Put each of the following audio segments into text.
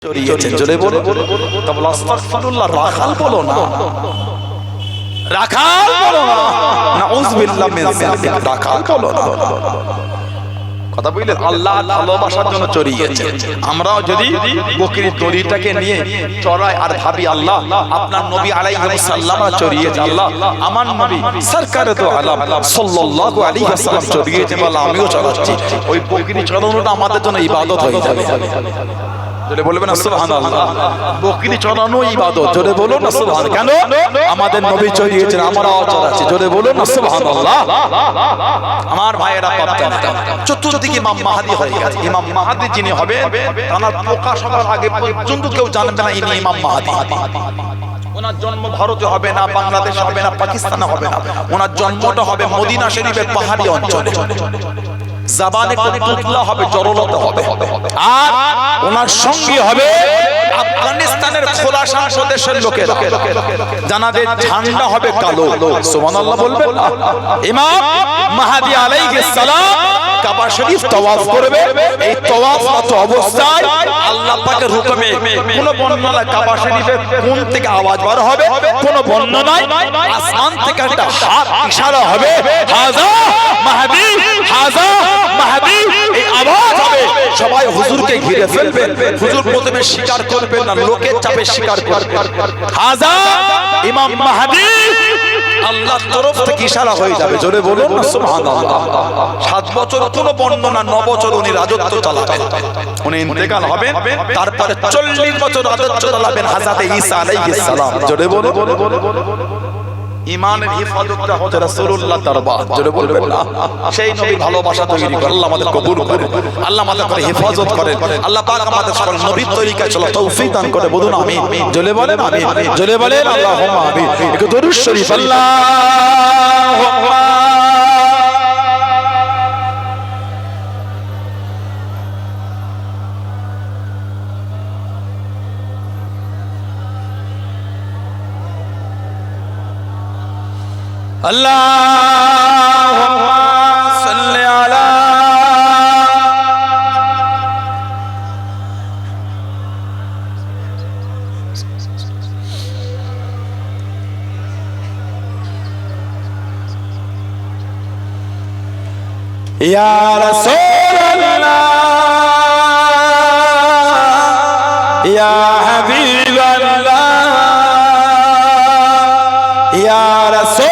চড়িয়েছেন জোরে বলো তবে আস্তাগফিরুল্লাহ রাখাল বলো না রাখাল বলো না নাউযুবিল্লাহ মিন যালিক রাখাল বলো না কথা বললেন আল্লাহ ভালোবাসার জন্য চড়িয়েছেন আমরাও যদি বকরির দড়িটাকে নিয়ে চড়াই আর ভাবি আল্লাহ আপনার নবী আলাইহিস সালাম চড়িয়েছে আল্লাহ আমার নবী সরকারে তো আলাম সাল্লাল্লাহু আলাইহি ওয়াসাল্লাম চড়িয়েছে বলে আমিও চড়াচ্ছি ওই বকরি চড়ানোটা আমাদের জন্য ইবাদত হয়ে যাবে জোরে বলবেন না সুবহানাল্লাহ বকরি চড়ানো ইবাদত জোরে বলুন না সুবহানাল্লাহ কেন আমাদের নবী চড়িয়েছেন আমরাও চড়াচ্ছি জোরে বলুন না সুবহানাল্লাহ আমার ভাইয়েরা পাচ্ছেন চতুর্দিকে ইমাম মাহদি হয়ে গেছে ইমাম মাহদি যিনি হবে তার প্রকাশ হওয়ার আগে পর্যন্ত কেউ জানবে না ইনি ইমাম মাহদি ওনার জন্ম ভারতে হবে না বাংলাদেশে হবে না পাকিস্তানে হবে না ওনার জন্মটা হবে মদিনা শরীফের পাহাড়ি অঞ্চলে জবানে কুতলা হবে জরলতা হবে আর ওনার সঙ্গী হবে আফগানিস্তানের খোরাসান প্রদেশের লোকেরা জানাদের ঝান্ডা হবে কালো সুবহানাল্লাহ বলবেন ইমাম মাহদি আলাইহিস সালাম কাবা শরীফ তাওয়াফ করবে এই তাওয়াফরত অবস্থায় আল্লাহ পাকের হুকুমে কোন বর্ণনায় কাবা শরীফের কোণ থেকে আওয়াজ বার হবে কোন বর্ণনায় আসমান থেকে একটা হাত ইশারা হবে হাজা মাহদি হাজা মাহদি এই আওয়াজ হবে সবাই হুজুরকে ঘিরে ফেলবে হুজুর প্রথমে স্বীকার করবেন না লোকের চাপে স্বীকার করবে হাজা ইমাম মাহদি আল্লাহর তরফ থেকে ইশারা হয়ে যাবে জোরে বলুন না সুবহানাল্লাহ 7 বছর কোন বর্ণনা 9 বছর উনি রাজত্ব চালাবেন উনি ইন্তেকাল হবেন তারপরে 40 বছর রাজত্ব চালাবেন হযরত ঈসা আলাইহিস সালাম জোরে বলুন ঈমানের হিফাজতটা হচ্ছে রাসূলুল্লাহ দরবার জোরে বলবেন না সেই নবীর ভালোবাসা তৈরি করে আল্লাহ আমাদের কবুল করে আল্লাহ আমাদের করে হেফাজত করেন আল্লাহ পাক আমাদের সকল নবীর তরিকায় চলা তৌফিক দান করে বলুন আমিন জোরে বলেন আমিন জোরে বলেন আল্লাহুম্মা আমিন একটু দরুদ শরীফ আল্লাহুম্মা Allahumma salli ala Ya Rasulullah Ya Habiballah Ya Rasul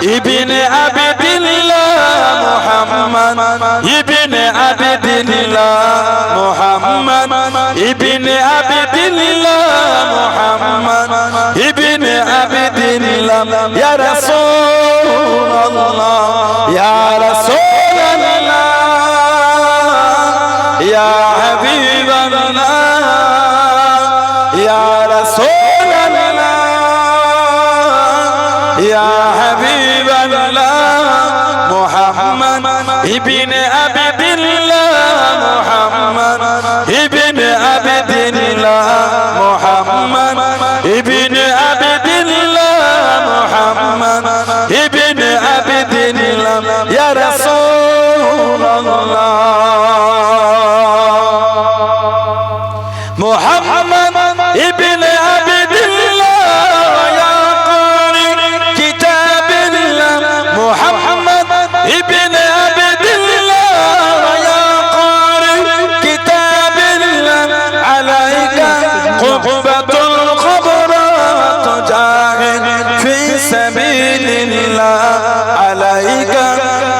ابن عبد الله محمد ابن عبد الله محمد ابن عبد الله محمد ابن عبد الله يا رسول الله يا رسول الله يا حبيب الله يا رسول الله يا حبيب محمد ابن عبد الله محمد ابن عبد الله محمد ابن عبد الله محمد ابن عبد الله يا رسول الله محمد ابن عبد الله يا قارئ كتاب الله محمد ابن عبد الله يا قارئ كتاب الله عليك قبة الخبرات جاهد في سبيل الله عليك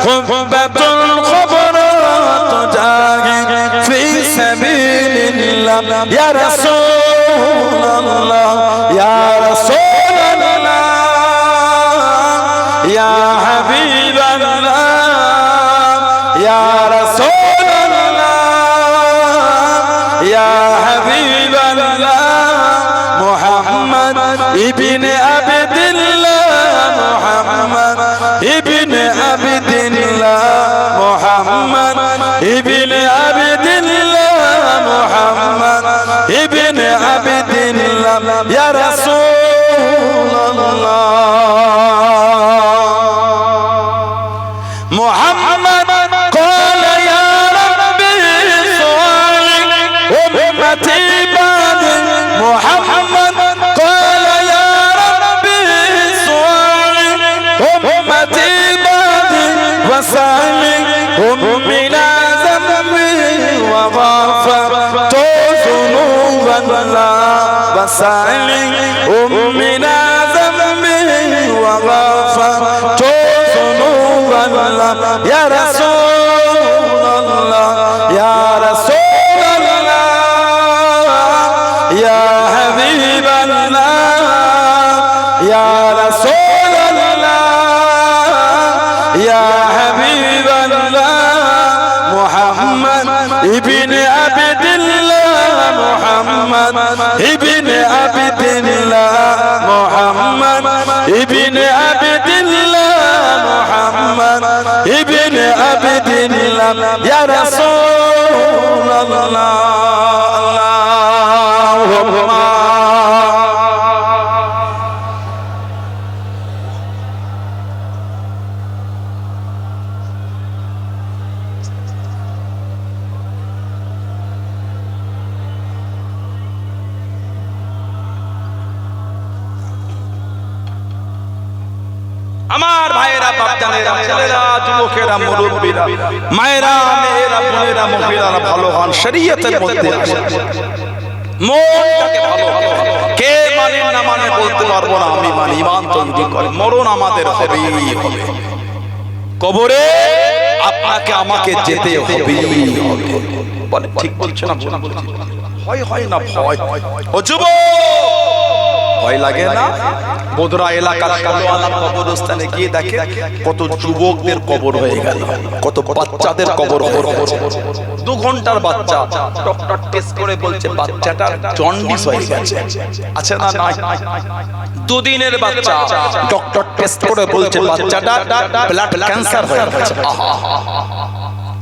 قبة الخبرات جاهد في سبيل الله يا رسول الله يا رسول الله يا حبيب الله يا رسول الله يا حبيب الله محمد ابن عبد الله محمد ابن عبد الله محمد ابن عبد الله محمد ابن عبد الله يا رسول الله Muhammad ক্বালা ইয়া রাব্বি সাল্লি উম্মতি বাদি মুহাম্মদ ক্বালা ইয়া রাব্বি সাল্লি উম্মতি বাদি ওয়াসালি মিনা যামবি ওয়া গাফারতু যুনুবানা ওয়াসালি মিনা যামবি ওয়া গাফারতু যুনুবানা ইয়া রাসূলুল্লাহ ইয়া রাসূলুল্লাহ ইয়া হাবিবাল্লাহ ইয়া রাসূলুল্লাহ ইয়া হাবিবাল্লাহ মুহাম্মদ ইবনে আবদুল্লাহ মুহাম্মদ ইবনে আবদুল্লাহ মুহাম্মদ ইবনে আবদুল্লাহ মুহাম্মদ ইবনে আবদুল্লাহ ইয়া রাসূলুল্লাহ আল্লাহুম্মা আমার ভাইয়েরা বাপজানেরা ছেলেরা যুবকেরা মুরব্বীরা মায়েরা মেয়েরা বোনেরা মহিলারা ভালো হন শরীয়তের মধ্যে আসেন মনটাকে ভালো কে মানে না মানে বলতে পারবো না আমি মানি ঈমান তৈরি করে মরণ আমাদের হবেই হবে কবরে আপনাকে আমাকে যেতে হবেই হবে বলে ঠিক বলছ না ভুল বলছি হয় না ভয় ও যুবক ভয় লাগে না বদরা এলাকার কালোয়ালা কবরস্থানে গিয়ে দেখে কত যুবকদের কবর হয়ে গেল কত বাচ্চাদের কবর হয়ে গেল 2 ঘন্টার বাচ্চা ডক্টর টেস্ট করে বলছে বাচ্চাটার জন্ডিস হয়ে গেছে আছে না নাই 2 দিনের বাচ্চা ডক্টর টেস্ট করে বলছে বাচ্চাটার ব্লাড ক্যান্সার হয়ে গেছে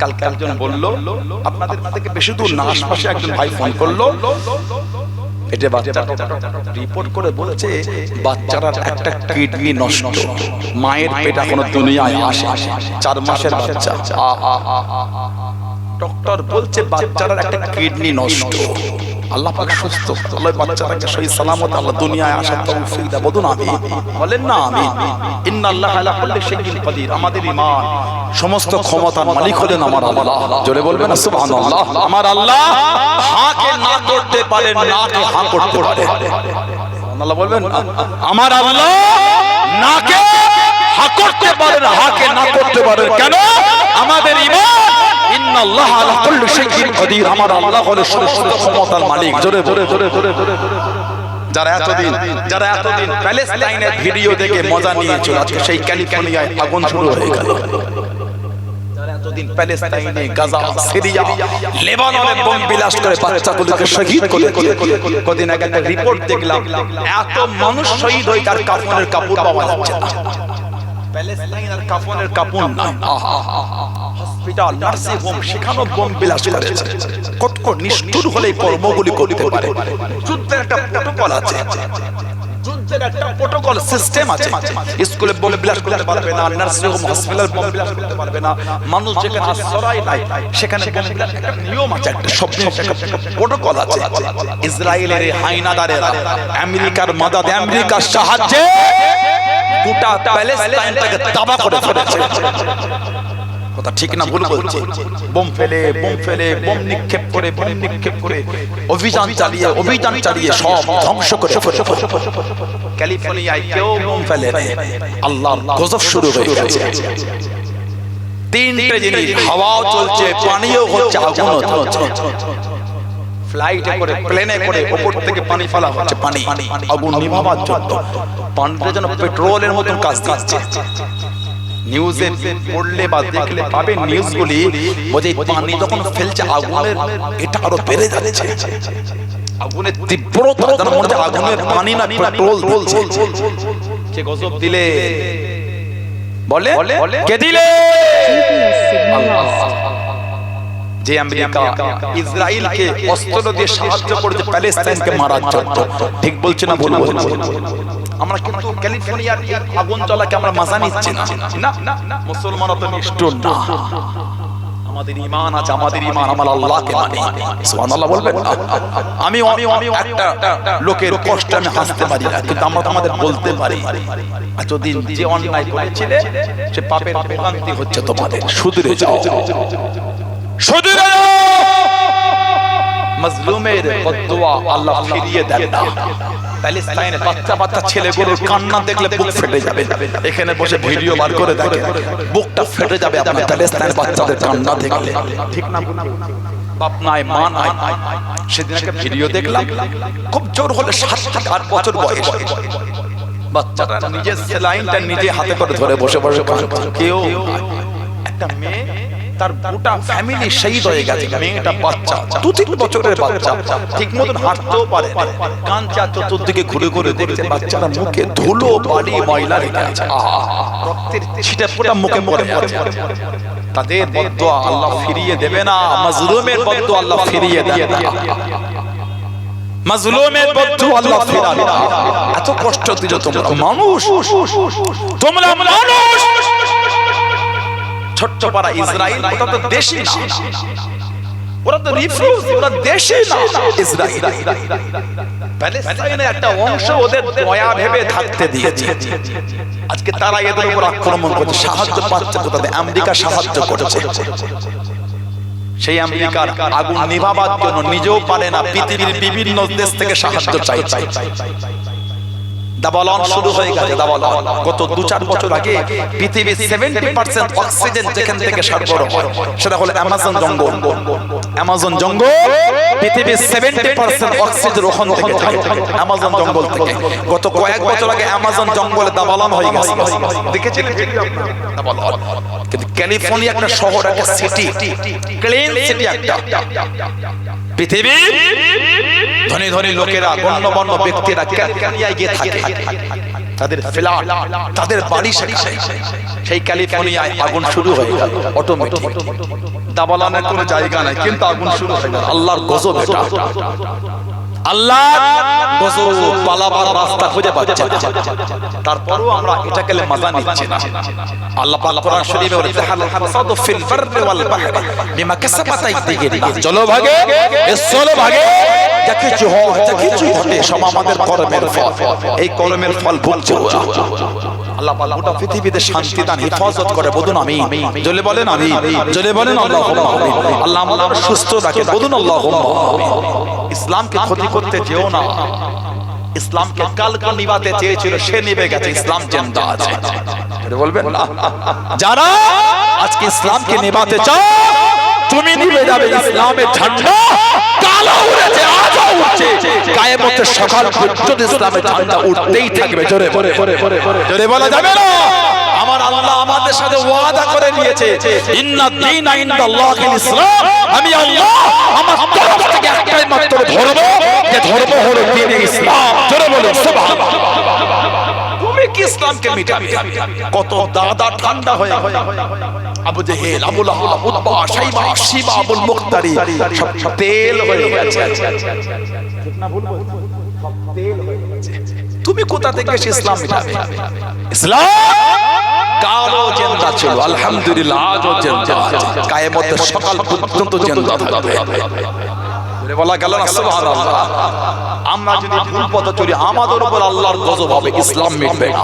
কালকে একজন বলল আপনাদের থেকে বেশি দূর না আশপাশে একজন ভাই ফোন করলো এটা বাচ্চা রিপোর্ট করে বলেছে বাচ্চার একটা কিডনি নষ্ট মায়ের পেট এখনো দুনিয়ায় আসে 4 মাসের বাচ্চা ডক্টর বলছে বাচ্চার একটা কিডনি নষ্ট আল্লাহ পাক সুস্থ আল্লাহ বাচ্চাটাকে সহি সালামত আল্লাহ দুনিয়ায় আসার তৌফিক দাও বলুন আমিন বলেন না আমিন ইন্নাল্লাহা আলা কুল্লি শাইইন কাদির আমাদের ঈমান সমস্ত ক্ষমতার মালিক হলেন আমার আল্লাহ জোরে বলবেন না সুবহানাল্লাহ আমার আল্লাহ হাকে না করতে পারে নাকে হা করতে পারে সুবহানাল্লাহ বলবেন আমার আল্লাহ নাকে হা করতে পারে না হাকে না করতে পারে কেন আমাদের ঈমান ইন্নাল্লাহা আলা কুল্লি শাইইন কাদির আমার আল্লাহ হলো সমস্ত ক্ষমতার মালিক জোরে জোরে জোরে জোরে জোরে যারা এতদিন প্যালেস্টাইনের ভিডিও দেখে মজা নিয়েছিল আজকে সেই ক্যালিফোর্নিয়ায় আগুন শুরু হয়ে গেল যারা এতদিন প্যালেস্টাইনে গাজা সিরিয়া লেবাননে বোম বিলাস করে বাচ্চাগুলোকে শহীদ করে কদিন আগে একটা রিপোর্ট দেখলাম এত মানুষ শহীদ হয়ে তার কাফনের কাপড় পাওয়া যাচ্ছে না প্যালেস্টাইনের কাফনের কাপড় না হসপিটাল নার্সিং হোম সেখানে বোম বিলাস করেছে কত নিষ্ঠুর হলে কর্মগুলি করতে পারে যুদ্ধের একটা প্রটোকল আছে যুদ্ধের একটা প্রটোকল সিস্টেম আছে স্কুলে বোম বিলাস করতে পারবে না নার্সিং হোম হসপিটাল বোম বিলাস করতে পারবে না মানুষ যেখানে আশ্রয় নাই সেখানে বোম বিলাস একটা নিয়ম আছে একটা শব্দ একটা প্রটোকল আছে ইসরায়েলের হাইনাদারেরা আমেরিকার মদদে আমেরিকার সাহায্যে গোটা প্যালেস্টাইনটাকে তাবাহ করে ফেলেছে কথা ঠিক না ভুল বলছে বোম ফেলে বোম নিক্ষেপ করে অভিযান চালিয়ে সব ধ্বংস করে ক্যালিফোর্নিয়ায় কেউ বোম ফেলে না আল্লাহর গজব শুরু হয়ে গেছে 3টে জিনিস হাওয়াও চলছে পানিও হচ্ছে আগুনও চলছে ফ্লাইটে করে প্লেনে করে উপর থেকে পানি ফেলা হচ্ছে পানি আগুন নিভাবার জন্য পানিটা যেন পেট্রোলের মতো কাজ দিচ্ছে নিউজে পড়লে বা দেখলে পাবেন নিউজগুলি বোঝে পানি যখন ফেলছে আগুনের এটা আরো বেড়ে যাচ্ছে আগুনের তীব্রতা যেন মনে হচ্ছে আগুনের পানি না পেট্রোল বলছে কে গজব দিলে বলে কে দিলে আল্লাহ যে আমেরিকা ইসরায়েলকে অস্ত্র দিয়ে সাহায্য করেছে প্যালেস্টাইনকে মারার জন্য ঠিক বলছে না ভুল বলছে আমরা কিন্তু ক্যালিফোর্নিয়ার এই আগুন জ্বলাকে আমরা মজা নিচ্ছি না, না মুসলমানরা তো নিষ্ঠুর না। আমাদের ঈমান আছে, আমাদের ঈমান আমার আল্লাহকে মানে। সুবহানাল্লাহ বলবেন। আমি একটা লোকের কষ্ট আমি হাসতে পারি না, কিন্তু আমরা তো আমাদের বলতে পারি এতদিন যে অন্যায় করেছিলে সে পাপের ভোগান্তি হচ্ছে তোমাদের, শুধরে যাও, শুধরে যাও। মাজলুমের বদদুয়া আল্লাহ ফিরিয়ে দেন না। প্যালেস্টাইনে বাচ্চা ছেলেগুলোর কান্না দেখলে বুক ফেটে যাবে। এখানে বসে ভিডিও বার করে দেখে বুকটা ফেটে যাবে আপনার প্যালেস্টাইনের বাচ্চাদের কান্না দেখলে, ঠিক না? বাপ নাই, মা নাই। সেদিন একটা ভিডিও দেখলাম, খুব জোর হলে 7-8 বছর বয়স, বাচ্চাটা নিজের সেলাইনটা নিজে হাতে করে ধরে বসে বসে কাঁদছে। কেউ একটা মেয়ে তার গোটা ফ্যামিলি শহীদ হয়ে গেছে, মেয়েটা বাচ্চা 2-3 বছরের বাচ্চা, ঠিক মতন হাঁটতেও পারে না, কাঁদছে, চতুর্দিকে ঘুরে ঘুরে দেখছে বাচ্চাটা মুখে ধুলো বালি ময়লা লেগে আছে, রক্তের ছিটা ফোঁটা মুখে পড়ে আছে। তাদের বদদুয়া আল্লাহ ফিরিয়ে দেবে না, মাজলুমের বদদুয়া আল্লাহ ফিরিয়ে দেবে না, মাজলুমের বদদুয়া আল্লাহ ফিরাবে না। এত কষ্ট দিছো তোমরা মানুষ, তোমরা মানুষ। ছোট্ট পাড়া ইসরায়েল, ওটা তো দেশই না, ওরা তো রিফিউজ, ওরা দেশই না ইসরায়েল। প্যালেস্টাইনের একটা অংশ ওদের দয়া ভেবে থাকতে দিয়েছে, আজকে তারা এদের উপর আক্রমণ করছে, সাহায্য পাচ্ছে কোথায়? আমেরিকা সাহায্য করেছে। সেই আমেরিকার আগুন নিভাবার জন্য নিজেও পারে না, পৃথিবীর বিভিন্ন দেশ থেকে সাহায্য চাইছে। দাবালন শুরু হয়ে গেছে, দাবালন গত 2-4 বছর আগে পৃথিবীর 70% অক্সিজেন যেখান থেকে সরবরাহ হয় সেটা হলো অ্যামাজন জঙ্গল। অ্যামাজন জঙ্গল পৃথিবীর 70% অক্সিজেন ওখান থেকে যায়, অ্যামাজন জঙ্গল থেকে। গত কয়েক বছর আগে অ্যামাজন জঙ্গলে দাবালন হয়ে গেছে, দেখেছিলেন দাবালন? কিন্তু ক্যালিফোর্নিয়া একটা শহর, একটা সিটি, ক্লিন সিটি একটা, পৃথিবীর ধনী ধনী লোকেরা, গণ্যমান্য ব্যক্তিরা ক্যালিফোর্নিয়ায় গিয়ে থাকে, তাদের ফ্ল্যাট, তাদের বাড়ি সেখানে। সেই ক্যালিফোর্নিয়ায় আগুন শুরু হয়ে গেল অটোমেটিক, দাবালনের কোনো জায়গা নাই, কিন্তু আগুন শুরু হয়ে গেল। আল্লাহর গজব এটা, আল্লাহ গজব, পালাবার রাস্তা খুঁজে পাচ্ছে না। তারপরেও আমরা এটাকে মজা নিচ্ছি না। আল্লাহ পাক কোরআন শরীফে বলেছে, হালাল ফাসাদু ফিল বাররি ওয়াল বাহরি বিমা কাসাবাত আইদিহিন। চলো ভাগে, চলো ভাগে, যা কিছু হয়, যা কিছু ঘটে সব আমাদের কর্মের ফল। এই কর্মের ফল ভুগছে ওরা। আল্লাহ পাক গোটা পৃথিবীতে শান্তি দান, হেফাজত করে, বলুন আমিন। জলে বলেন আমিন, জলে বলেন আল্লাহুম্মা আমিন। আল্লাহ আমাদের সুস্থ রাখে, বলুন আল্লাহুম্মা আমিন। ইসলামকে ক্ষতি করতে যেও না, ইসলামকে কালকে নিভাতে চেয়েছিল, সে নিভে গেছে, ইসলাম জিন্দা আছে। বলবেন না? যারা আজকে ইসলামকে নিভাতে চাও, তুমি নিভে যাবে ইসলামের ঝান্ডা, কালো উড়েছে, আজও উঠছে, কিয়ামতের সকাল পর্যন্ত ইসলামের ঝান্ডা উঠতেই থাকবে। জোরে জোরে বলা যাবে না? আমার আল্লাহ আমাদের সাথে ওয়াদা করে নিয়েছে, ইন্নাদ দীনা ইনদাল্লাহিল ইসলাম। আমি আল্লাহ আমার তরফ থেকে একটাই মাত্র ধর্ম, যে ধর্ম হলো দ্বীনে ইসলাম। জোরে বলুন সুবহানাল্লাহ। তুমি কি ইসলামকে মিটাবে? কত দাদা ঠান্ডা হয়ে আবু জেহেল, আবু লাহাব, উতবা, শাইবা, শিবা, আবুল মুখতারি সব তেল হয়ে গেছে। ঠিক না? বলবো সব তেল হয়ে গেছে। তুমি কোথা থেকে এসে ইসলাম মিটাবে? ইসলাম কালো জিন্দা ছিল, আলহামদুলিল্লাহ আজও জিন্দা আছে, কিয়ামতের সকাল পর্যন্ত জিন্দা থাকবে। বলা গেল না সুবহানাল্লাহ। আমরা যদি ভুল পথে চলি, আমাদের উপর আল্লাহর গজব হবে, ইসলাম মিটবে না।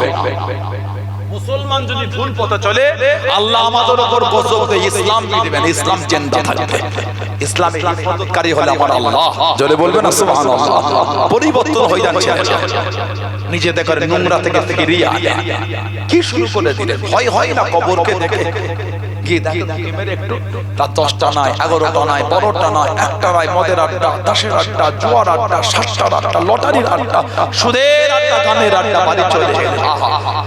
মুসলমান যদি ভুল পথে চলে, আল্লাহ আমাদের উপর গজব দেয়, ইসলাম মিটবে না, ইসলাম জিন্দা থাকবে। ইসলামের হিফাজতকারী হলো আমার আল্লাহ। জোরে বলবেন না সুবহানাল্লাহ। পরিবর্তন হয়ে যাচ্ছে, নিজে করে নোংরা থেকে রিয়া কি শুরু করে দিলেন। ভয় হয় না কবরকে দেখে? গিয়ে দেখে মেরে একটু, রাত 10টা নয়, 11টা নয়, 12টা নয়, 1টা নয়, মদের আড্ডা, তাসের আড্ডা, জুয়ার আড্ডা, সাতটার আড্ডা, লটারির আড্ডা, সুদের আড্ডা, গানের আড্ডা, বাড়ি চলে গেল।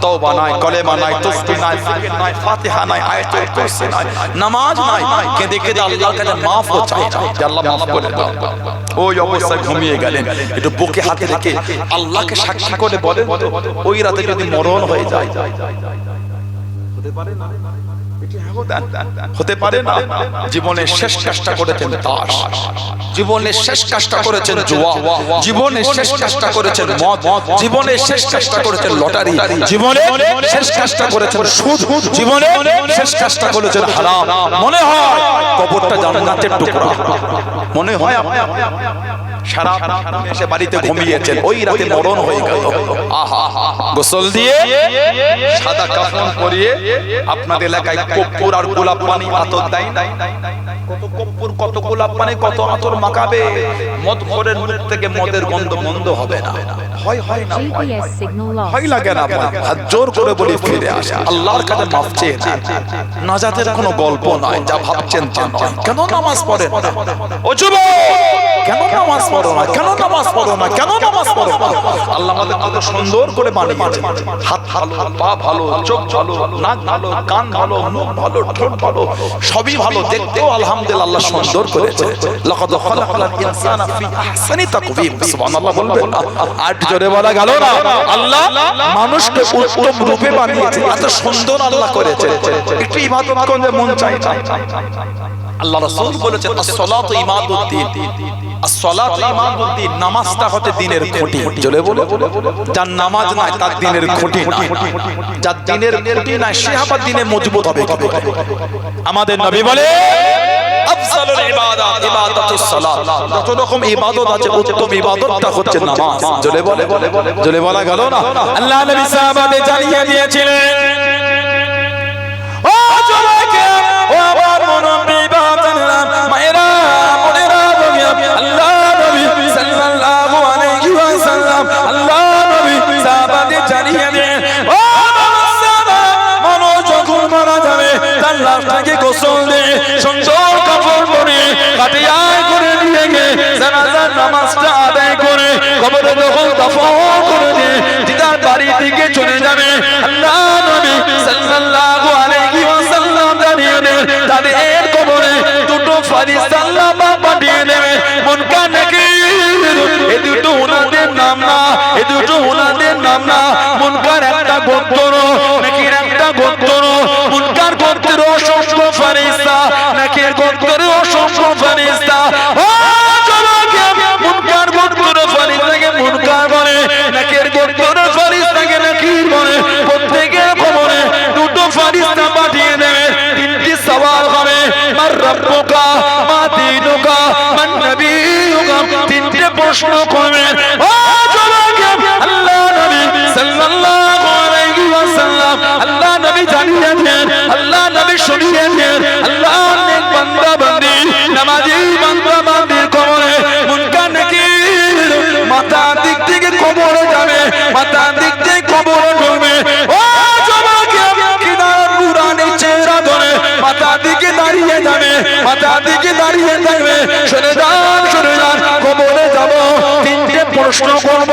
তওবা নাই, কলেমা নাই, তাসবিহ নাই, জিকির নাই, ফাতিহা নাই, আয়াতুল কুরসি নাই, নামাজ নাই, কেঁদে কেঁদে আল্লাহর কাছে মাফও চাই, আল্লাহ মাফ করে দাও। ওই অবস্থায় ঘুমিয়ে গেলেন, একটু বুকে হাতে রেখে আল্লাহকে সাক্ষী করে বলেন, ওই রাতে যদি মরণ হয়ে যায়, হতে পারে না? হতে পারে না। জীবনের শেষ কাজটা করেছেন তাস, জীবনের শেষ কাজটা করেছেন জুয়া, জীবনের শেষ কাজটা করেছেন মদ, জীবনের শেষ কাজটা করেছেন লটারি, জীবনের শেষ কাজটা করেছেন সুদ, জীবনের শেষ কাজটা করেছেন হারাম। মনে হয় কবরটা জান্নাতের টুকরা, মনে হয় সারা এসে বাড়িতে ঘুমিয়েছেন, ওই রাতে মরণ হয়ে গেল। আহা, গোসল দিয়ে সাদা কাফন পরিয়ে আপনাদের এলাকায় কর্পূর আর গোলাপ পানি আতর দেয় না? কত কর্পূর, কত গোলাপ পানি, কত আতর মাখাবে, মদখোরের মুখ থেকে মদের গন্ধ মন্দ হবে না? হয় না, হয় লাগে না? হাত জোর করে বলি ফিরে আসে আল্লাহর কাছে মাফ চেয়ে নেন। নাজাতের কোনো গল্প নয়, যা ভাবছেন তা নয়। কেন নামাজ পড়েন না? ও যুবক, কেন নামাজ পড়ো না? কেন নামাজ পড়ো না? কেন নামাজ পড়ো না? আল্লাহ আমাদের কত সুন্দর করে বানিয়েছেন। হাত ভালো, পা ভালো, চোখ ভালো, নাক ভালো, কান ভালো, মুখ ভালো, ঠোঁট ভালো, সবই ভালো, দেখতেও আলহামদুলিল্লাহ আল্লাহ সুন্দর করেছে। লাকাদ খালাকাল ইনসানা ফি আহসানি তাকওয়িম। সুবহানাল্লাহ বলবেন না? আর জোরে বলা গেল না? আল্লাহ মানুষকে উত্তম রূপে বানিয়েছে, এত সুন্দর আল্লাহ করেছে। একটু ইবাদত করলে মন চায় না। আল্লাহ রাসূল বলেছেন as-সালাতু ইমাদুদ্দিন, as-সালাতু ইমাদুদ্দিন, নামাজটা হচ্ছে দ্বীনের খুঁটি। জোরে বলে, যার নামাজ নাই তার দ্বীনের খুঁটি নাই, যার দ্বীনের খুঁটি নাই সে আবার দ্বীনে মজবুত হবে কি করে? আমাদের নবী বলে আফজালুল ইবাদাত ইবাদাতুস সালাত। যত রকম ইবাদত আছে উত্তম ইবাদতটা হচ্ছে নামাজ। জোরে বলে, জোরে বলা গেল না? আল্লাহ নবী সাহাবাদের জানিয়ে দিয়েছিলেন, ও জোরে ও আমার মুরব্বি বাবারা, মায়েরা, বোনেরা, আল্লাহ নবী সাল্লাল্লাহু আলাইহি ওয়াসাল্লাম, আল্লাহ নবী সাহাবাদের জানিয়ে দেন, ও সাহাবা, মানুষ যখন মারা যাবে তার লাশটাকে গোসল দিয়ে সুন্দর কাপড় পরে কাটিয়ায় করে নিয়ে গিয়ে জানাজার নামাজটা আদায় করে কবরে যখন দাফন করে দিয়ে দিদার বাড়ি থেকে চলে যাবে। আল্লাহ নবী সাল্লাল্লাহু আলাইহি ওয়াসাল্লাম জানিয়ে দেন, তাদের কবরে দুটো ফেরেশতা আল্লাহ পাঠিয়ে দেবে। মুনকার নাকির, এই দুটো ওনাদের নাম না, এই দুটো ওনাদের নাম না। মুনকার একটা গোত্র, নাকির একটা গোত্র। মুনকার গোত্রের অসংখ্য ফেরেশতা, নাকির গোত্রের অসংখ্য ফেরেশতা। ও জনকে মুনকার গোত্রের ফেরেশতাকে মুনকার বলে, নাকির গোত্রের ফেরেশতাকে নাকির বলে। প্রত্যেকের কবরে দুটো ফেরেশতা পাঠিয়ে দেবে। তিনটি সওয়াল হবে, মান রাব্বুকা, মা দীনুকা, মান নবিয়ুকা। তিনটে প্রশ্ন করবে। ও জনকে আল্লাহ নবী সাল্লাল্লাহু আলাইহি ওয়াসাল্লাম, আল্লাহ নবী জানিয়ে দেন, আল্লাহ নবী শুনিয়ে দেন, আল্লাহ নেক বান্দা বান্দি, নামাজি বান্দা বান্দির কবরে মুনকার নাকির মাথার দিক থেকে কবরে যাবে, মাথার দিক থেকে কবরে ঢুকবে। ও জমাকে কিনার নুরানি চেহারা ধরে মাথার দিকে দাঁড়িয়ে যাবে, মাথার দিকে দাঁড়িয়ে থাকবে। শুনে যান, কবরে যাব, তিনটে প্রশ্ন করব,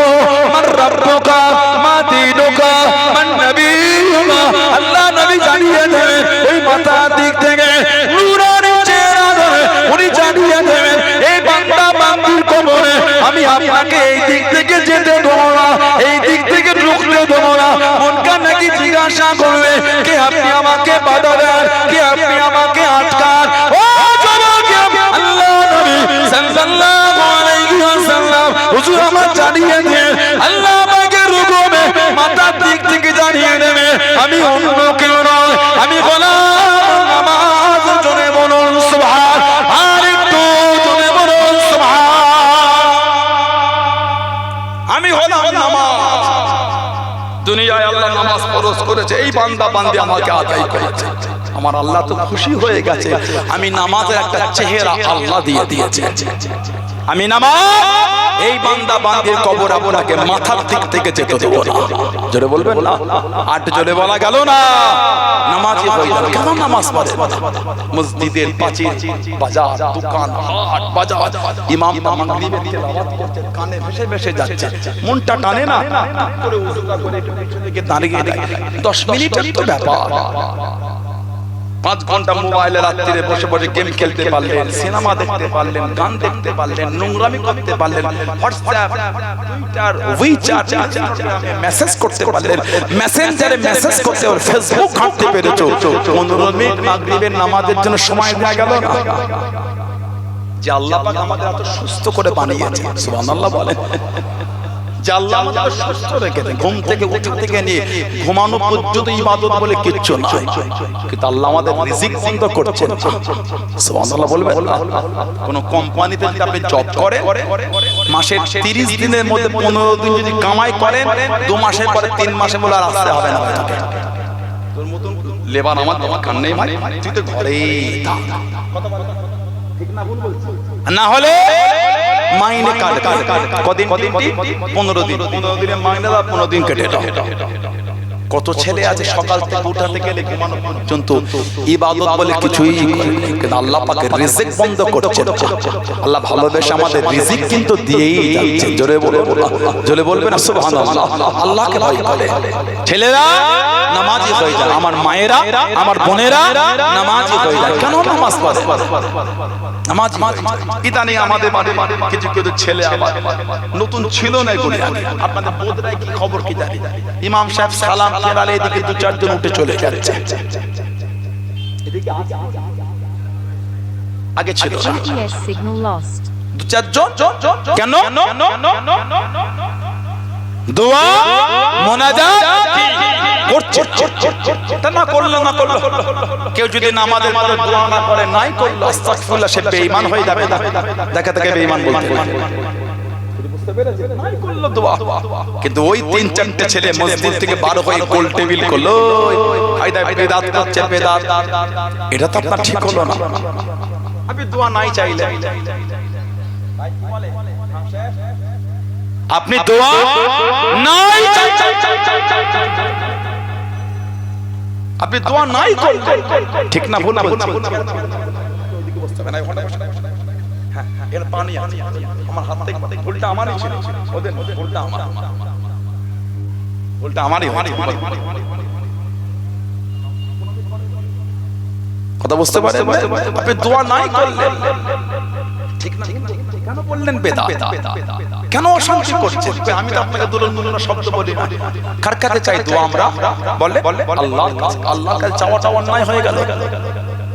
মান রাব্বুকা, মা দীনুকা, মান নবিয়ুকা। আল্লাহ নবী জানিয়ে দেবেন, ওই মাথার দিক থেকে নুরানি চেহারা ধরে উনি জানিয়ে দেবেন, এই বান্দা বান্দির কবরে আমি আপনাকে এই দিক থেকে যেতে দেবো না, এই দিক থেকে ঢুকতে দেবো না। মুনকার নাকি জিজ্ঞাসা করবে, কে আপনি আমাকে বাধা দেন, কে আপনি আমাকে আটকান? ও জনকে আল্লাহ নবী সাল্লাল্লাহু আলাইহি ওয়াসাল্লাম, হুজুর আমার জানিয়ে দেন, আল্লাহ আমাকে রুকুবে মাথার দিক থেকে জানিয়ে দেবে, আমি অন্য কেউ নয়, আমি গোলাম নামাজ। জোরে বলুন সুবহান, আর একটু জোরে বলুন সুবহান। আমি হলাম নামাজ। দুনিয়ায় আল্লাহ নামাজ ফরজ করেছে, এই বান্দা বান্দি আমাকে আদায় করেছে। আমার আল্লাহ তো খুশি হয়ে গেছে, আমি নামাজের একটা চেহারা আল্লাহ দিয়ে দিয়েছে। আমি নামাজ এই বান্দা বান্দির কবর আপনাকে মাথার দিক থেকে যেতে দেবো না। জোরে বলবেন না? আর জোরে বলা গেল না? নামাজি হয়ে যাবে। কেন নামাজ পড়ে? মসজিদের পাঁচিল, বাজার, দোকান, হাট, বাজার, ইমাম মাগরিবের তেলাওয়াত করছে, কানে ভেসে ভেসে যাচ্ছে, মনটা টানে না করে উজু করে একটু পিছনে গিয়ে দাঁড়িয়ে 10 মিনিটের তো ব্যাপার। 5 ঘন্টা মোবাইলে রাত্রিরে বসে বসে গেম খেলতে পারলেন, সিনেমা দেখতে পারলেন, গান দেখতে পারলেন, নোংরামি করতে পারলেন, হোয়াটসঅ্যাপ, টুইটার, উইচ্যাট, ইনস্টাগ্রামে মেসেজ করতে পারলেন, মেসেঞ্জারে মেসেজ করতে পারলেন, ফেসবুক ঘাঁটতে পেরেছো। 15 মিনিট মাগরিবের নামাজের জন্য সময় দেয়া গেল না। যে আল্লাহ পাক আমাদের এত সুস্থ করে বানিয়েছে, সুবহানাল্লাহ বলেন, যে আল্লাহ আমাদের সুস্থ রেখেছে, ঘুম থেকে উঠে থেকে নিয়ে ঘুমানো পর্যন্ত ইবাদত বলে কিচ্ছু নাই, কিন্তু আল্লাহ আমাদের রিজিক বন্ধ করছেন। সুবহানাল্লাহ বলবেন। কোন কোম্পানিতে যদি আপনি জব করেন, মাসের 30 দিনের মধ্যে 15 দিন যদি কামাই করেন, 2 মাসের পরে 3 মাসে বলে আর আসতে হবে না। তোর মতন লেবার আমার দরকার নেই ভাই, তুই তো ঘরেই থাক, না হলে মাইনে কাটবে। কদিন? 15 দিন। 15 দিনের মাইনে দাও, 15 দিন কেটে দাও। কত ছেলে আছে সকাল থেকে উঠাতে গেলে ঘুমানো পর্যন্ত ইবাদত বলে কিছুই, কিন্তু আল্লাহ পাকের রিজিক বন্ধ করছে। আল্লাহ ভালোবেসে আমাদের রিজিক কিন্তু দিয়েই যাচ্ছে। জোরে বলে, জোরে বলবেন না সুবহানাল্লাহ। আল্লাহকে ভয় করে ছেলেরা নামাজি হয়ে যায়, আমার মায়েরা, আমার বোনেরা নামাজি হয়ে যায়। কেন নামাজ পড়ে? নামাজ ইদানি আমাদের বাড়ি কিছু কিছু ছেলে আবার নতুন ছিল না এগুলি আগে। আপনাদের বোধরাই কি খবর কি জানি, ইমাম সাহেব সালাম ফেরালে এদিকে 2-4 জন উঠে চলে যাচ্ছে। আগে ছিল 2-4 জন। কেন? দোয়া মুনাজাত করছে, তা না করলো না করলো। কেউ যদি নামাজের মাঝে দোয়া না করে, নাই করলো, আস্তাগফিরুল্লাহ, সে বেঈমান হয়ে যাবে। দেখা থেকে বেঈমান বলতে কিন্তু ওই 3-4টে ছেলে মসজিদ থেকে 12 হয়ে গোল টেবিল করলো, বেদাত করছে, বেদাত। এটা তো আপনার ঠিক হলো না। আপনি দোয়া নাই চাইলে, আপনি দোয়া নাই আপনি দোয়া নাই করলেন, ঠিক না ভুল? এর পানি আমার হাত থেকে ভুলটা আমারই ছিল, ওদের ভুলটা আমার, ভুলটা আমারই। কথা বুঝতে পারেন? আপনি দোয়া নাই করলেন, ঠিক না? কেন বললেন বেদাত? কেন অশান্তি করছেন? আমি তো আপনাকে দুলনা শব্দ বলি না। কার কাছে চাই দোয়া আমরা? বলে আল্লাহর কাছে। আল্লাহর কাছে চাওয়াটা অন্যায় হয়ে গেল।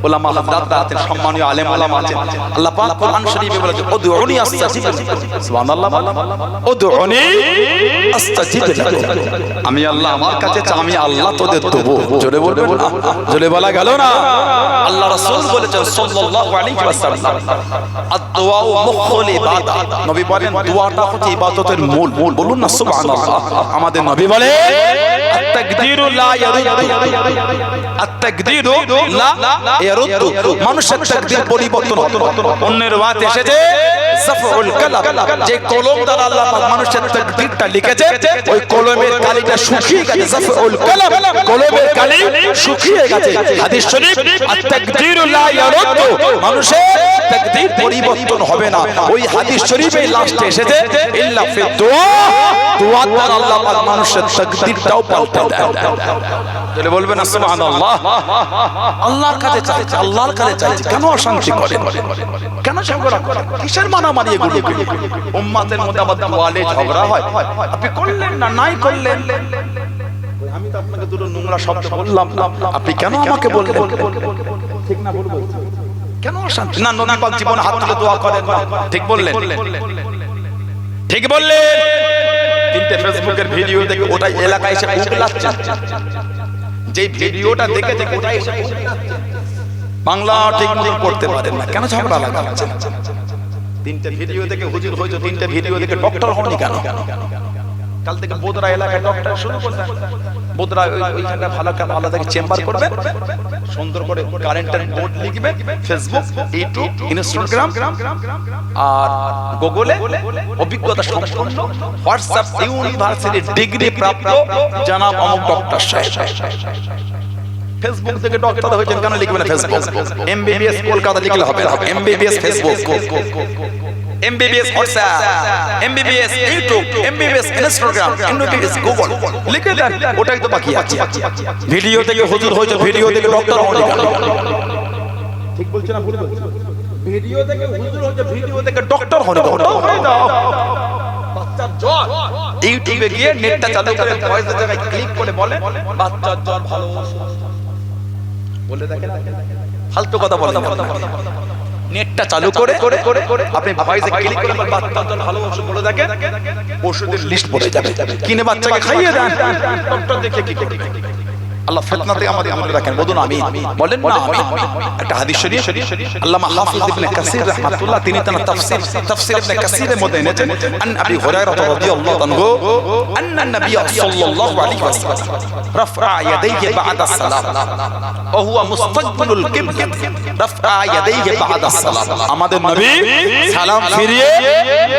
উলামা হাজরাতের সম্মানীয় আলেম ওলামা আছেন, আল্লাহ পাক কোরআন শরীফে বলেছেন, উদউনি আস্তাজিব লাকুম। সুবহানাল্লাহ, উদউনি আস্তাজিব লাকুম। আমি আল্লাহ আমার কাছে চাই, আমি আল্লাহ তোদের দেব। জোরে বলবেন না? জোরে বলা গেল না? আল্লাহ রাসূল বলেছেন সাল্লাল্লাহু আলাইহি ওয়াসাল্লাম, আদ-দুআউ মুখুল ইবাদাত। নবী বলেন দোয়াটা হচ্ছে ইবাদতের মূল। বলুন না সুবহানাল্লাহ। আমাদের নবী বলে আত-তাকদীরু লা ইয়ারুদ্দু, আত-তাকদীরু লা ইয়ারুদ্দু। মানুষের তাকদীর পরিবর্তন অন্যের ওয়াত এসেছে সাফউল কালাম, যে কলম দ্বারা আল্লাহ পাক মানুষের তাকদীরটা লিখেছে, ওই কলমের কালিটা শুকিয়ে গেছে। সাফউল কালাম, কলমের কালি শুকিয়ে গেছে। হাদিস শরীফ, আত-তাকদীরু লা ইয়ারুদ্দু, মানুষের তাকদীর পরিবর্তন হবে না। ওই হাদিস শরীফে লাস্টে এসেছে ইল্লা ফি দুআ, দোয়া দ্বারা আল্লাহ পাক মানুষের তাকদীরটাও পাল্টে দেয়। তাহলে বলবেন না সুবহানাল্লাহ। আল্লাহর কাছে চাইছে, আল্লাহর কাছে চাইছে, কেন অশান্তি করেন? কেন ঝগড়া করেন? কিসের মারামারি এগুলো? উম্মতের মধ্যে আবার দোয়ালে ঝগড়া হয়। আপনি করলেন না, নাই করলেন। আমি তো আপনাকে দুটো নোংরা শব্দ বললাম, আপনি কেন আমাকে বললেন? ঠিক না ভুল বলছি? কেন অশান্তি? না, নবী পাক জীবনে হাত তুলে দোয়া করেন না, ঠিক বললেন? ঠিক বললেন। 3টে ফেসবুকের ভিডিও দেখে ওটাই এলাকায় এসে উগলাচ্ছে। যে ভিডিওটা দেখে দেখে ওটাই এসে উগলাচ্ছে। বাংলা ঠিক মতো পড়তে পারেন না, কেন ঝগড়া লাগাচ্ছেন? 3টে ভিডিও দেখে হুজুর হয়েছে, 3টে ভিডিও দেখে ডক্টর হননি কেন? কাল থেকে বোদরা এলাকায় ডক্টর শুরু করবেন। বোদরা ওইখানটা ভালো দেখে চেম্বার করবেন, সুন্দর করে কারেন্টের বোর্ড লিখবেন। ফেসবুক, ইউটিউব, ইনস্টাগ্রাম আর গুগলে অভিজ্ঞতা সম্পন্ন, হোয়াটসঅ্যাপ ইউনিভার্সিটি ডিগ্রি প্রাপ্ত জনাব অমুক ডক্টর সাহেব। ফেসবুক থেকে ডক্টর হয়েছেন কেন লিখবেন না ফেসবুক? এমবিবিএস কলকাতা লিখলে হবে না, MBBS Facebook. MBBS WhatsApp, MBBS YouTube, MBBS Instagram, MBBS Google লিখে দেন, ওটাই তো বাকি আছে। ভিডিও থেকে হুজুর হয়েছে, ভিডিও থেকে ডক্টর হয়ে গেল, ঠিক বলছ না ভুল বলছ? ভিডিও থেকে হুজুর হয়েছে, ভিডিও থেকে ডক্টর হয়ে গেল, ওটাও হয়ে দাও। বাচ্চার জ্বর, ইউটিউবে গিয়ে নেটটা চালু করে ভয়েসের জায়গায় ক্লিক করে বলে বাচ্চার জ্বর ভালো বলে দেখেন, ফালতু কথা বলে না। নেটটা চালু করে আপনি ভয়েসে ক্লিক করে বাচ্চার জ্বর ভালো ওষুধ বলে দেখেন, ওষুধের লিস্ট পড়ে যাবে, কিনে বাচ্চাকে খাইয়ে দেন, ডক্টর দেখে কি করে। আল্লাহ ফিতনা থেকে আমাদের রাখেন, বলুন আমিন, বলেন না আমিন। একটা হাদিস শরীফ আল্লামা হাফিজ ইবনে কাসির রাহমাতুল্লাহ তিনি তার তাফসীর ইবনে কাসিরের মধ্যে এনেছেন, আন আবি হুরায়রা রাদিয়াল্লাহু আনহু আন্না নবী সাল্লাল্লাহু আলাইহি ওয়াসাল্লাম রাফা ইয়াদাইহি বা'দা সালাম ওয়া হুয়া মুস্তাকবিলুল কিবলা, রাফা ইয়াদাইহি বা'দা সালাম, আমাদের নবী সালাম ফিরিয়ে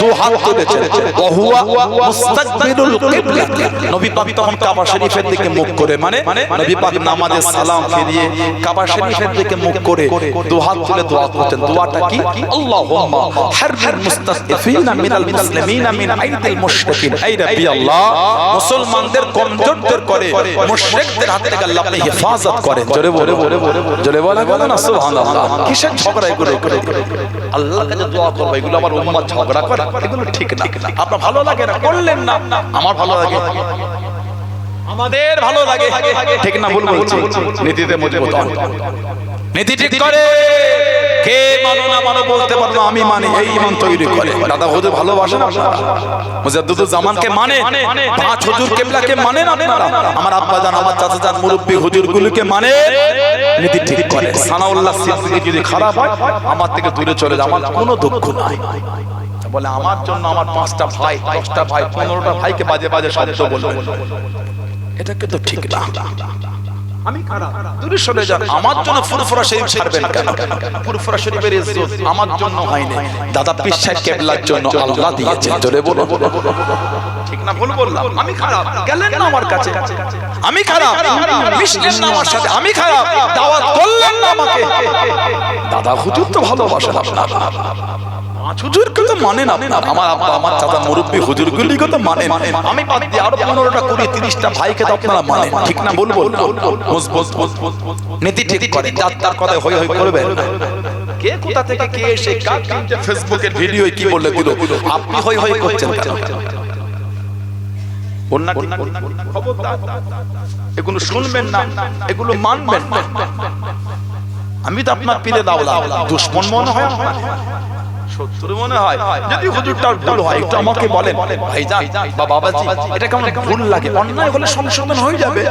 দু হাত তুলেছেন, ওয়া হুয়া মুস্তাকবিলুল কিবলা, নবী পাক তখন কাবা শরীফের দিকে মুখ করে, মানে নবী পাক নামাজে সালাম ফিরিয়ে কাবা শরীফের দিকে মুখ করে দু হাত তুলে দোয়া করতেন। দোয়াটা কি? আল্লাহুম্মা হাররির মুস্তাসফিনা মিনাল মুসলিমিনা মিন আইদিল মুশরিকিন, হে রাব্বি আল্লাহ মুসলমানদের কমজোরদের করে মুশরিকদের হাত থেকে আল্লাহ আপনি হেফাজত করেন। জোরে বলে বলেন না সুবহানাল্লাহ। কিসের ঝগড়া এগুলো করে? আল্লাহর কাছে দোয়া করব, এগুলো আমার উম্মত ঝগড়া করে, এগুলো ঠিক না। আপনার ভালো লাগে না করলেন না, আমার ভালো লাগে, আমাদের ভালো লাগে, ঠিক না ভুল বলছি? নীতিতে মজবুত হন, নীতি ঠিক করে, কে মানো না মানো বলতে পারবো, আমি মানি, এই ঈমান তৈরি করে। দাদা হুজুর ভালোবাসেন আপনারা, মুজাদ্দিদুল জামানকে মানে, পাঁচ হুজুর কিবলাকে মানেন আপনারা, আমার আব্বা জান আমার চাচা জান মুরব্বি হুজুরগুলোকে মানে, নীতি ঠিক করে। সানাউল্লাহ সিদ্দিকী যদি খারাপ হয় আমার থেকে দূরে চলে যায়, আমার কোনো দুঃখ নাই। বলে আমার জন্য আমার 5টা ভাই 10টা ভাই 15টা ভাইকে বাজে বাজে শব্দ বলবে, এটা কিন্তু ঠিক না। আমি খারাপ, দূরে সরে যান, আমার জন্য ফুরফুরা শরীফ ছাড়বেন কেন? ফুরফুরা শরীফের ইজ্জত আমার জন্য হয়নি, দাদা পীর সাহেব কেবলার জন্য আল্লাহ দিয়েছেন। জোরে বলুন, ঠিক না ভুল বললাম? আমি খারাপ, গেলেন না আমার কাছে, আমি খারাপ, মিশলেন না আমার সাথে, আমি খারাপ, দাওয়াত করলেন না আমাকে। দাদা হুজুর তো ভালোবাসেন আপনারা, হুজুরকে তো মানেন আপনারা, আমার আব্বা আমার চাচা মুরব্বি হুজুরগুলিকে তো মানেন, আমি বাদ দিয়ে আরো 15টা 20 30টা ভাইকে তো আপনারা মানেন, ঠিক না বলবো? নীতি ঠিক করে, যার তার কথা হই হই করবেন। কে কোথা থেকে কে এসে কার তিনটে ফেসবুকের ভিডিও কি বলে দিল, আপনি হই হই করছেন কেন? ওন্না ঠিক খবরদার, এগুলো শুনবেন না, এগুলো মানবেন না। আমি তো আপনার পীরে দাওলা, দুশমন মনে হয় আপনার, শত্রু মনে হয়। যদি হুজুরটা ভুল হয় একটু আমাকে বলেন, ভাইজান বা বাবাজি এটা কেমন ভুল লাগে, অন্যায় হলে সংশোধন হয়ে যাবে।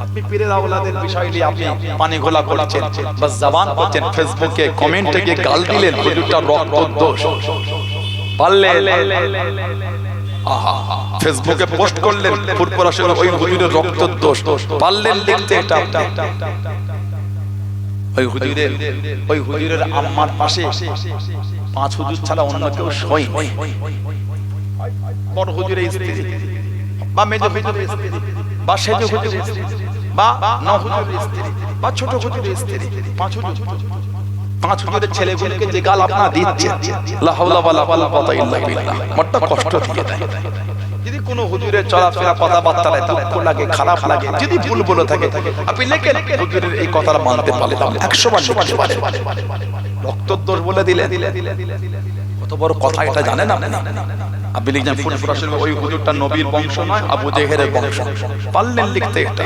আপনি পীরের আওলাদের বিষয় নিয়ে আপনি পানি ঘোলা করছেন বা জবান করছেন, ফেসবুকে কমেন্টে গিয়ে গাল দিলেন, হুজুরটা রক্তদোষ পারলে ফেসবুকে পোস্ট করলেন, ফুরফুরা শরীফ ওই হুজুরের রক্তদোষ পারলেন লিখতে, এটা ওই হুজুরের আম্মার পাশে 5 হুজুর ছাড়া অন্য কেউ শোয়, বড় হুজুরের স্ত্রী বা মেজ হুজুরের স্ত্রী বা সেজ হুজুরের স্ত্রী বা নও হুজুরের স্ত্রী বা ছোট হুজুরের স্ত্রী, 5 হুজুরের ছেলেগুলোকে যে গাল আপনারা দিচ্ছেন, লা হাওলা ওয়ালা কুওয়াতা ইল্লা বিল্লাহ, মনটা কষ্ট দিয়ে দেয়। যদি কোনো হুজুরের চলাফেরা কথাবার্তায় দুঃখ লাগে, খারাপ লাগে, যদি ভুল বলে থাকে, আপনি লেখেন হুজুরের এই কথাটা মানতে পারলাম, 100 বার লিখতে পারেন। রক্তদোষ বলে দিলে কত বড় কথা, এটা জানেন আপনি? আপনি লিখছেন ফুরফুরা শরীফ ওই হুজুরটা নবীর বংশ নয়, আবু জেহেলের বংশ, পারলেন লিখতে এটা।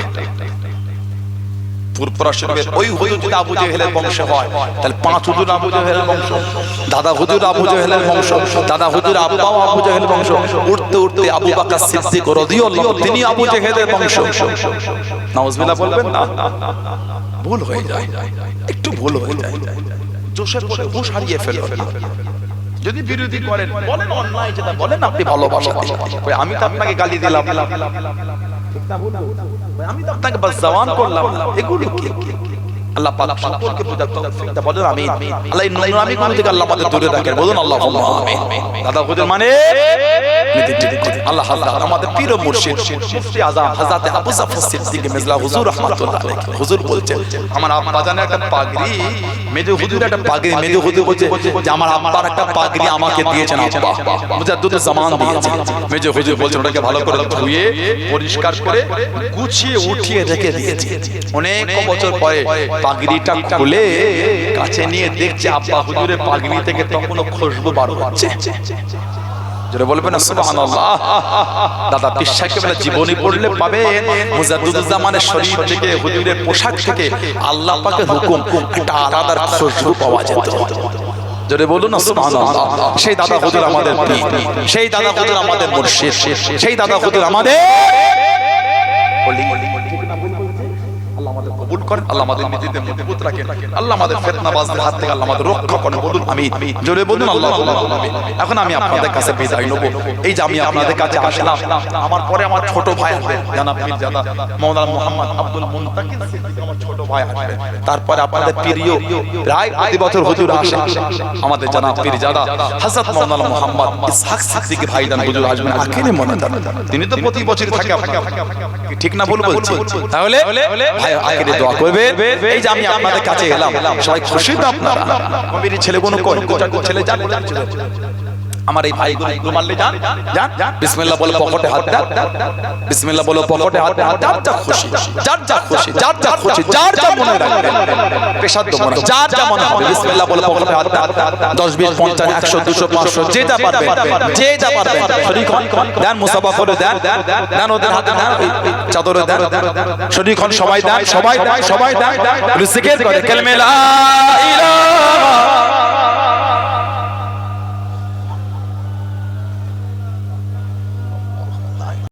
ফুরফুরা শরীফের ওই হুজুর যদি আবু জেহেলের বংশ হয়, তাহলে 5 হুজুর আবু জেহেলের বংশ, দাদা হুজুর আবু জেহেলের বংশ, দাদা হুজুর আব্বাও আবু জেহেলের বংশ, উঠতে উঠতে আবু বকর সিদ্দিক রাদিয়াল্লাহু তিনি আবু জেহেলের বংশ। নাউজুবিল্লাহ বলবেন না? ভুল হয়ে যায়, একটু ভুল হয়ে যায়, জোশের পরে হুঁশ হারিয়ে ফেলবেন। যদি বিরোধী করেন, বলেন অন্যায় যেটা বলেন আপনি ভালোবাসা দিলেন, আমি তো আপনাকে গালি দিলাম, আমি তো আপনাকে বাস জওয়ান করলাম, এগুলো কি? আল্লাহ পাক সকলকে বুঝার তৌফিক দান বলেন আমিন। আল্লাহ এই নোংরামি গুলো থেকে আল্লাহ আমাদের দূরে রাখেন বলুন আল্লাহুম্মা আমিন। দাদা হুজুর মানে আল্লাহ হযরত আমাদের পীর ও মুর্শিদ মুফতি আযম হযরত আবু জাফর সিদ্দিক মিজলা হুজুর রাহমাতুল্লাহ আলাইহি হুজুর বলছেন আমার আব্বা জানের একটা পাগড়ি মেজো হুজুর একটা পাগড়ি মেজো হুজুর বলছে যে আমার আব্বার একটা পাগড়ি আমাকে দিয়েছেন আব্বা মুজাদ্দিদ জামান দিয়েছে। মেজো হুজুর বলছেন ওটাকে ভালো করে ধুয়ে পরিষ্কার করে গুছিয়ে উঠিয়ে রেখে দিয়েছে। অনেক বছর পরে পাগড়িটা খুলে কাছে নিয়ে দেখছে আব্বা হুজুরের পাগড়ি থেকে তখনও খুশবু বার হচ্ছে। যারা বলবেন না সুবহানাল্লাহ। দাদা বিশ্বাসকে বলে জীবনী পড়লে পাবেন মুজাদ্দিদুল জামানের শরীর থেকে হুজুরের পোশাক থেকে আল্লাহ পাকের হুকুম একটা আলাদা খুশবু পাওয়া যেত। যারা বলুন না সুবহানাল্লাহ। সেই দাদা হুজুর আমাদের পীর, সেই দাদা হুজুর আমাদের মুর্শিদ, সেই দাদা হুজুর আমাদের আল্লাহ আমাদের কবুল করেন, আল্লাহ আমাদের নীতিতে মজবুত রাখেন, আল্লাহ আমাদের ফিতনাবাজদের হাত থেকে আল্লাহ আমাদের রক্ষা করেন বলুন আমিন। জোরে বলুন আল্লাহুম্মা আমিন। এখন আমি আপনাদের কাছে বিদায় নেব। এই যে আমি আপনাদের কাছে আসলাম, আমার পরে আমার ছোট ভাই আসবে জনাব পীরজাদা মাওলানা মুহাম্মদ আব্দুল মুনতাকির সিদ্দিক আমার ছোট ভাই আসবে। তারপরে আপনাদের প্রিয় প্রায় প্রতি বছর হুজুর আসে আমাদের জনাব পীরজাদা হযরত মাওলানা মুহাম্মদ ইসহাক সিদ্দিক ভাইজান হুজুর আসবেন আখেরে মনে দেন। তিনি তো প্রতি বছর থাকে ঠিক না ভুল বলছি? তাহলে ভাই আখেরে দোয়া করবেন। এই যে আমি আপনাদের কাছে এলাম সবাই খুশি তো আপনারা? কবির ছেলেগুলো কোন ছেলে যান আমার এই ভাইগুলো রুমালে যান যান বিসমিল্লাহ বলে পকেটে হাত দাও, বিসমিল্লাহ বলে পকেটে হাত দাও। যার যা খুশি যার যা খুশি যার যা খুশি যার যা মনে রাখবেন পেশাদ তো মনে যার যা মনে হবে বিসমিল্লাহ বলে পকেটে হাত দাও। 10 20 50 100 200 500 যে যা পারবেন যে যা পারবেন শরীক হন দেন, মুসাফা করে দেন, দেন ওদের হাতে দেন, চাদরে দেন, শরীক হন সবাই দেন, সবাই দেন, সবাই দেন, জিকির করে কালিমা লা